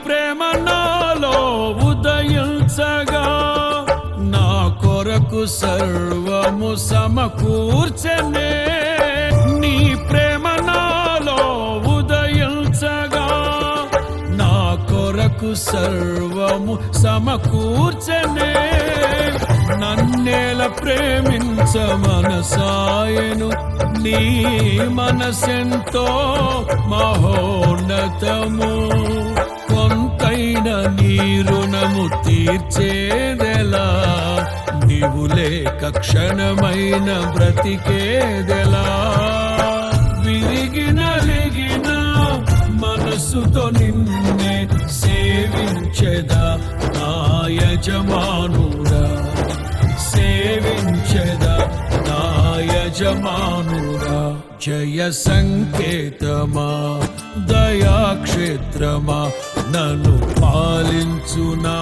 ప్రేమ నాలో ఉదయించగా నా కొరకు సర్వము సమకూర్చనే. నీ ప్రేమ నాలో ఉదయించగా నా కొరకు సర్వము సమకూర్చనే. నన్నేల ప్రేమించ మనసాయను, నీ మనసెంతో మహోన్నతము. కొంతైన నీ రుణము తీర్చేదెలా, నీవు లేక క్షణమైన బ్రతికేదెలా. విరిగిన నలిగిన మనసుతో నిన్నే సేవించెదా నా యజమానుడా, సేవించెదా నా యజమానుడా. జయ సంకేతమా, దయాక్షేత్రమా, నన్ను పాలించు నా